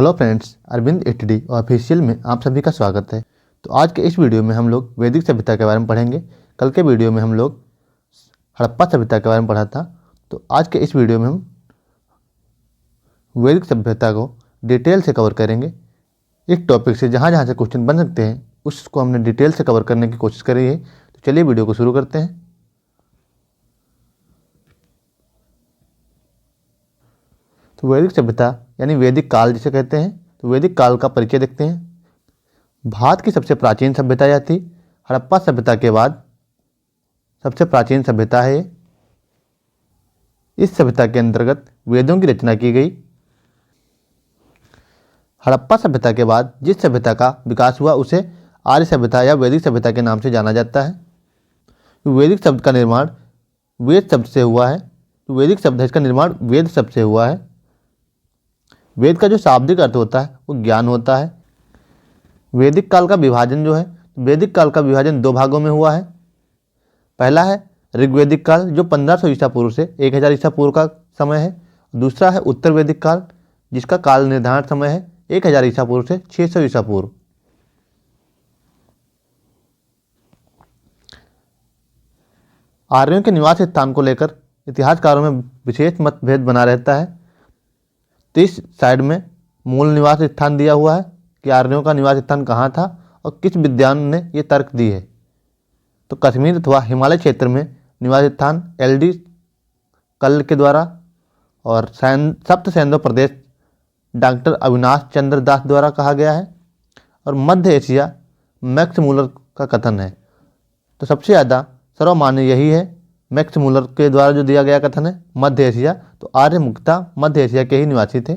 Hello friends, Arvind HD official में आप सभी का स्वागत है। तो आज के इस वीडियो में हम लोग वैदिक सभ्यता के बारे में पढ़ेंगे। कल के वीडियो में हम लोग हड़प्पा सभ्यता के बारे में पढ़ा था। तो आज के इस वीडियो में हम वैदिक सभ्यता को डिटेल से कवर करेंगे। इस टॉपिक से जहाँ जहाँ से क्वेश्चन बन सकते हैं उसको हमने डिटेल से कवर करने की कोशिश करी है। तो चलिए वीडियो को शुरू करते हैं। तो वैदिक सभ्यता यानी वैदिक काल जिसे कहते हैं। तो वैदिक काल का परिचय देखते हैं। भारत की सबसे प्राचीन सभ्यता यह थी। हड़प्पा सभ्यता के बाद सबसे प्राचीन सभ्यता है ये। इस सभ्यता के अंतर्गत वेदों की रचना की गई। हड़प्पा सभ्यता के बाद जिस सभ्यता का विकास हुआ उसे आर्य सभ्यता या वैदिक सभ्यता के नाम से जाना जाता है। वैदिक शब्द का निर्माण वेद शब्द से हुआ है। वैदिक शब्द है, इसका निर्माण वेद शब्द से हुआ है। वेद का जो शाब्दिक अर्थ होता है वो ज्ञान होता है। वैदिक काल का विभाजन जो है, वैदिक काल का विभाजन दो भागों में हुआ है। पहला है ऋग्वैदिक काल जो 1500 ईसा पूर्व से 1000 ईसा पूर्व का समय है। दूसरा है उत्तर वैदिक काल जिसका काल निर्धारण समय है 1000 ईसा पूर्व से 600 ईसा पूर्व। आर्यों के निवास स्थान को लेकर इतिहासकारों में विशेष मतभेद बना रहता है। तो इस साइड में मूल निवास स्थान दिया हुआ है कि आर्यों का निवास स्थान कहाँ था और किस विद्वान ने ये तर्क दी है। तो कश्मीर अथवा हिमालय क्षेत्र में निवास स्थान एलडी कल्ल के द्वारा और सप्त सैंधव प्रदेश डॉक्टर अविनाश चंद्र दास द्वारा कहा गया है। और मध्य एशिया मैक्स मूलर का कथन है। तो सबसे ज़्यादा सर्वमान्य यही है, मैक्स मूलर के द्वारा जो दिया गया कथन है मध्य एशिया। तो आर्य मुख्यतः मध्य एशिया के ही निवासी थे।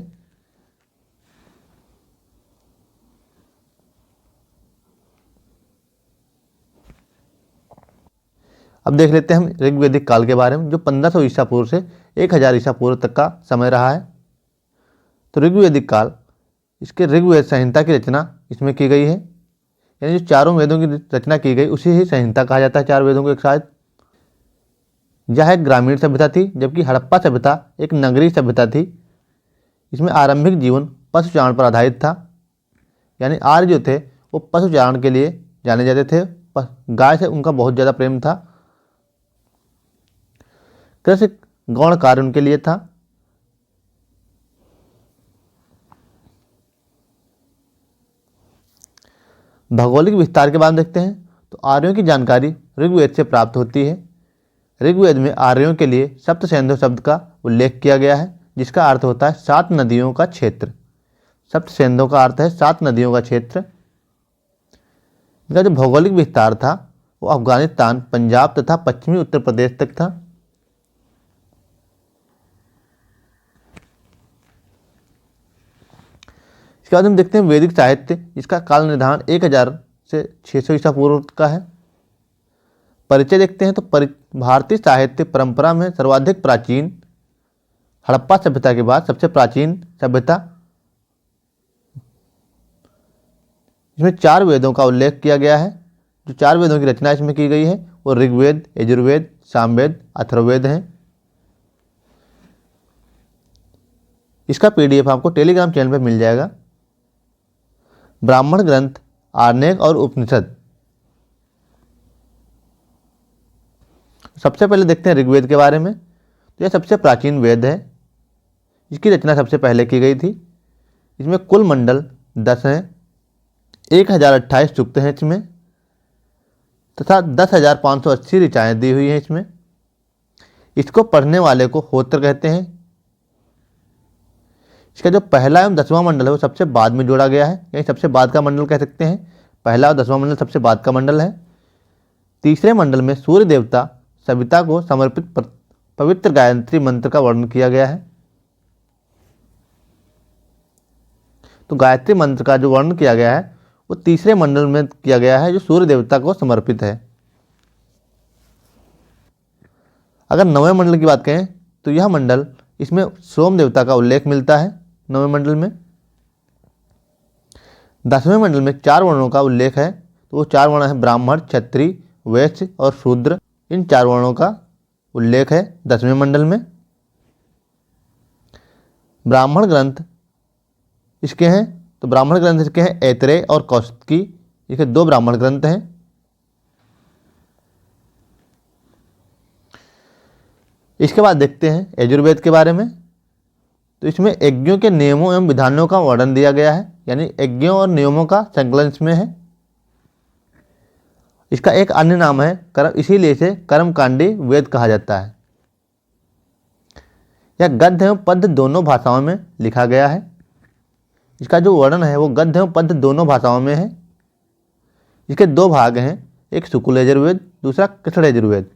अब देख लेते हैं हम ऋग्वैदिक काल के बारे में जो 1500 ईसा पूर्व से 1000 ईसा पूर्व तक का समय रहा है। तो ऋग्वैदिक काल, इसके ऋग्वेद संहिता की रचना इसमें की गई है। यानी जो चारों वेदों की रचना की गई उसी ही संहिता कहा जाता है, चार वेदों को एक साथ। यह एक ग्रामीण सभ्यता थी जबकि हड़प्पा सभ्यता एक नगरीय सभ्यता थी। इसमें आरंभिक जीवन पशुचारण पर आधारित था। यानी आर्य जो थे वो पशुचारण के लिए जाने जाते थे। गाय से उनका बहुत ज़्यादा प्रेम था। कृषि गौण कार्य उनके लिए था। भौगोलिक विस्तार के बाद देखते हैं। तो आर्यों की जानकारी ऋग्वेद से प्राप्त होती है। ऋग्वेद में आर्यों के लिए सप्त सैंधव शब्द का उल्लेख किया गया है जिसका अर्थ होता है 7 नदियों का क्षेत्र। सप्त सैंधव का अर्थ है 7 नदियों का क्षेत्र। इनका जो भौगोलिक विस्तार था वो अफगानिस्तान, पंजाब तथा पश्चिमी उत्तर प्रदेश तक था। इसके बाद हम देखते हैं वैदिक साहित्य जिसका काल निर्धारण 1000 से 600 ईसा पूर्व का है। परिचय देखते हैं। तो भारतीय साहित्य परंपरा में सर्वाधिक प्राचीन हड़प्पा सभ्यता के बाद सबसे प्राचीन सभ्यता। इसमें 4 वेदों का उल्लेख किया गया है। जो 4 वेदों की रचना इसमें की गई है वो ऋग्वेद, यजुर्वेद, सामवेद, अथर्ववेद हैं। इसका पीडीएफ आपको टेलीग्राम चैनल पर मिल जाएगा। ब्राह्मण ग्रंथ, आर्णेय और उपनिषद। सबसे पहले देखते हैं ऋग्वेद के बारे में। तो यह सबसे प्राचीन वेद है। इसकी रचना सबसे पहले की गई थी। इसमें कुल मंडल 10 हैं। 1028 सूक्त हैं इसमें तथा 10,580 ऋचाएँ दी हुई हैं इसमें। इसको पढ़ने वाले को होत्र कहते हैं। इसका जो पहला एवं 10वां मंडल है वो सबसे बाद में जोड़ा गया है, यानी सबसे बाद का मंडल कह सकते हैं। पहला और 10वां मंडल सबसे बाद का मंडल है। तीसरे मंडल में सूर्य देवता सविता को समर्पित पवित्र गायत्री मंत्र का वर्णन किया गया है। तो गायत्री मंत्र का जो वर्णन किया गया है वो तीसरे मंडल में किया गया है जो सूर्य देवता को समर्पित है। अगर 9वें मंडल की बात करें तो यह मंडल, इसमें सोम देवता का उल्लेख मिलता है 9वें मंडल में। 10वें मंडल में 4 वर्णों का उल्लेख है। तो वो 4 वर्ण हैं ब्राह्मण, क्षत्रिय, वैश्य और शूद्र। इन 4 वर्णों का उल्लेख है 10वें मंडल में। ब्राह्मण ग्रंथ इसके हैं, तो ब्राह्मण ग्रंथ इसके हैं ऐतरेय और कौशिकी, इसके 2 ब्राह्मण ग्रंथ हैं। इसके बाद देखते हैं यजुर्वेद के बारे में। तो इसमें यज्ञों के नियमों एवं विधानों का वर्णन दिया गया है, यानी यज्ञों और नियमों का संकलन इसमें है। इसका एक अन्य नाम है कर्म, इसीलिए इसे कर्मकांडी वेद कहा जाता है। यह गद्य एवं पद्य दोनों भाषाओं में लिखा गया है। इसका जो वर्णन है वो गद्य एवं पद्य दोनों भाषाओं में है। इसके 2 भाग हैं, एक शुक्ल यजुर्वेद, दूसरा कृष्ण यजुर्वेद।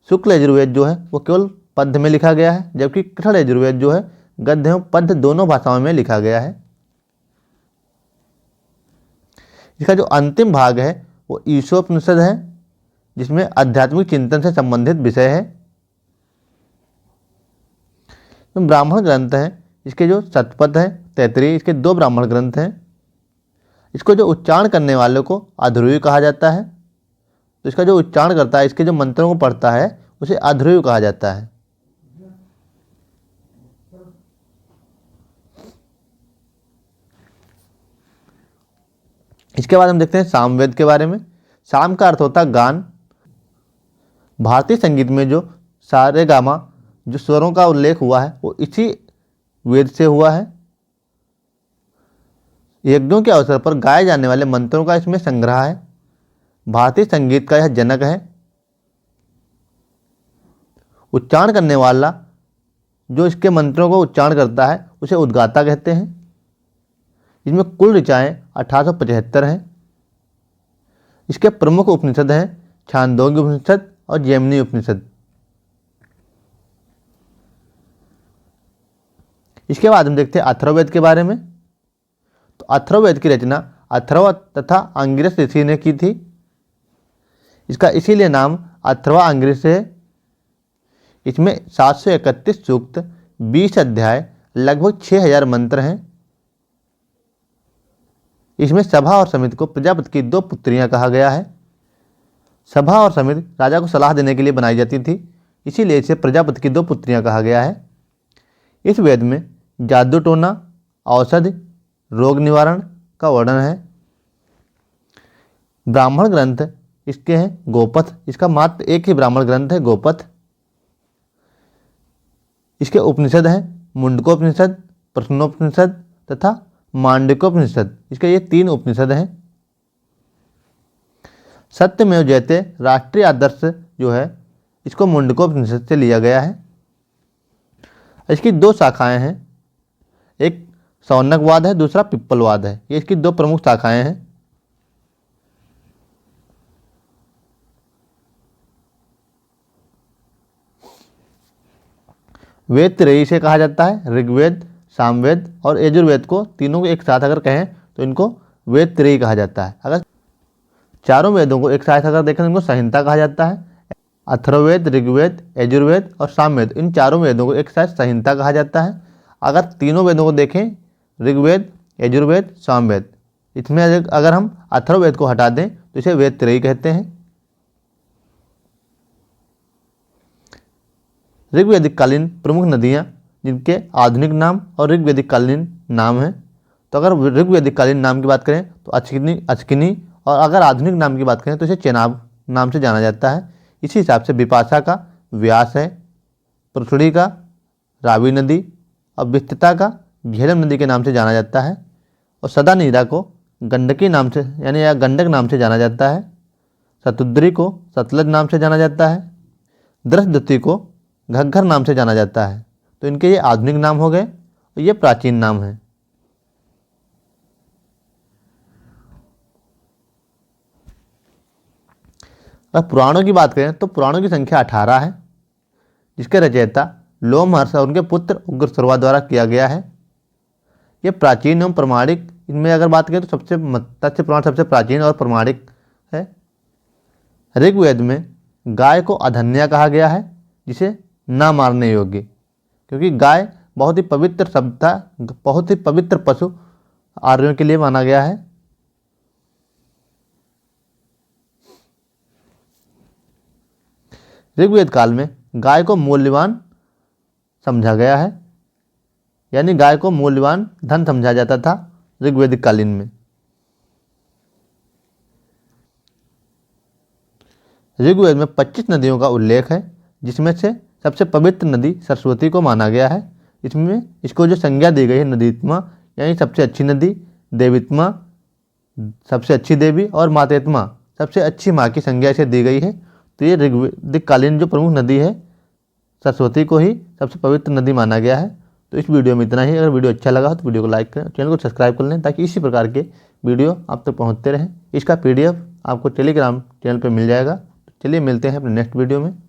शुक्ल यजुर्वेद जो है वो केवल पद्य में लिखा गया है, जबकि कृष्ण यजुर्वेद जो है गद्य एवं पद्य दोनों भाषाओं में लिखा गया है। इसका जो अंतिम भाग है वो ईशोपनिषद है, जिसमें आध्यात्मिक चिंतन से संबंधित विषय है। तो ब्राह्मण ग्रंथ हैं, इसके जो शतपथ है, तैतरीय, इसके 2 ब्राह्मण ग्रंथ हैं। इसको जो उच्चारण करने वाले को अध्रुवी कहा जाता है। तो इसका जो उच्चारण करता है, इसके जो मंत्रों को पढ़ता है, उसे अध्रुवी कहा जाता है। इसके बाद हम देखते हैं सामवेद के बारे में। साम का अर्थ होता है गान। भारतीय संगीत में जो सारेगामा जो स्वरों का उल्लेख हुआ है वो इसी वेद से हुआ है। यज्ञों के अवसर पर गाए जाने वाले मंत्रों का इसमें संग्रह है। भारतीय संगीत का यह जनक है। उच्चारण करने वाला जो इसके मंत्रों को उच्चारण करता है उसे उद्गाता कहते हैं। इसमें कुल ऋचाएँ 1875 हैं। इसके प्रमुख उपनिषद हैं छांदोग्य उपनिषद और जैमिनी उपनिषद। इसके बाद हम देखते हैं अथर्ववेद के बारे में। तो अथर्ववेद की रचना अथर्व तथा अंगिरस ऋषि ने की थी। इसका इसीलिए नाम अथर्वा अंगिरस है। इसमें 731 सूक्त, 20 अध्याय, लगभग 6000 मंत्र हैं। इसमें सभा और समिति को प्रजापति की 2 पुत्रियां कहा गया है। सभा और समिति राजा को सलाह देने के लिए बनाई जाती थी, इसीलिए इसे प्रजापति की 2 पुत्रियां कहा गया है। इस वेद में जादू टोना, औषधि, रोग निवारण का वर्णन है। ब्राह्मण ग्रंथ इसके हैं गोपथ। इसका मात्र एक ही ब्राह्मण ग्रंथ है गोपथ। इसके उपनिषद हैं मुंडकोपनिषद, प्रश्नोपनिषद तथा मांडकोपनिषद। इसके ये 3 उपनिषद हैं। सत्यमेव जयते राष्ट्रीय आदर्श जो है इसको मुंडकोपनिषद से लिया गया है। इसकी 2 शाखाएं हैं, एक शौनकवाद है, दूसरा पिप्पलवाद है। ये इसकी 2 प्रमुख शाखाएं हैं। वेद त्रयी से कहा जाता है ऋग्वेद, सामवेद और यजुर्वेद को, तीनों को एक साथ अगर कहें तो इनको वेद त्रयी कहा जाता है। अगर चारों वेदों को एक साथ अगर देखें तो इनको संहिता कहा जाता है। अथर्ववेद, ऋग्वेद, यजुर्वेद और सामवेद, इन चारों वेदों को एक साथ संहिता कहा जाता है। अगर तीनों वेदों को देखें, ऋग्वेद, यजुर्वेद, सामवेद, इसमें अगर हम अथर्ववेद को हटा दें तो इसे वेद त्रयी कहते हैं। ऋग्वेदिक कालीन प्रमुख नदियाँ जिनके आधुनिक नाम और ऋग्वेदिक कालीन नाम हैं। तो अगर ऋग्वेदिक कालीन नाम की बात करें तो अचकिनी, और अगर आधुनिक नाम की बात करें तो इसे चेनाब नाम से जाना जाता है। इसी हिसाब से विपाशा का व्यास है, पृथुड़ी का रावी नदी और विस्तृता का झेलम नदी के नाम से जाना जाता है। और सदानीरा को गंडकी नाम से यानी या गंडक नाम से जाना जाता है। शतुद्री को सतलज नाम से जाना जाता है। दृष्टद्युति को घग्गर नाम से जाना जाता है। तो इनके ये आधुनिक नाम हो गए और ये प्राचीन नाम है। अगर पुराणों की बात करें तो पुराणों की संख्या 18 है, जिसके रचयिता लोमहर्ष और उनके पुत्र उग्रश्रवा द्वारा किया गया है। ये प्राचीन एवं प्रमाणिक, इनमें अगर बात करें तो सबसे मत्स्य पुराण सबसे प्राचीन और प्रमाणिक है। ऋग्वेद में गाय को अधन्या कहा गया है, जिसे ना मारने योग्य, क्योंकि गाय बहुत ही पवित्र शब्द था, बहुत ही पवित्र पशु आर्यों के लिए माना गया है। ऋग्वेद काल में गाय को मूल्यवान समझा गया है। यानी गाय को मूल्यवान धन समझा जाता था ऋग्वैदिक कालीन में। ऋग्वेद में 25 नदियों का उल्लेख है, जिसमें से सबसे पवित्र नदी सरस्वती को माना गया है। इसमें इसको जो संज्ञा दी गई है नदीत्मा, यानी सबसे अच्छी नदी, देवीत्मा सबसे अच्छी देवी, और मातेत्मा सबसे अच्छी माँ की संज्ञा इसे दी गई है। तो ये ऋग्वैदिक कालीन जो प्रमुख नदी है सरस्वती को ही सबसे पवित्र नदी माना गया है। तो इस वीडियो में इतना ही। अगर वीडियो अच्छा लगा हो तो वीडियो को लाइक करें, चैनल को सब्सक्राइब कर लें, ताकि इसी प्रकार के वीडियो आप तक पहुँचते रहें। इसका PDF आपको टेलीग्राम चैनल पर मिल जाएगा। चलिए मिलते हैं अपने नेक्स्ट वीडियो में।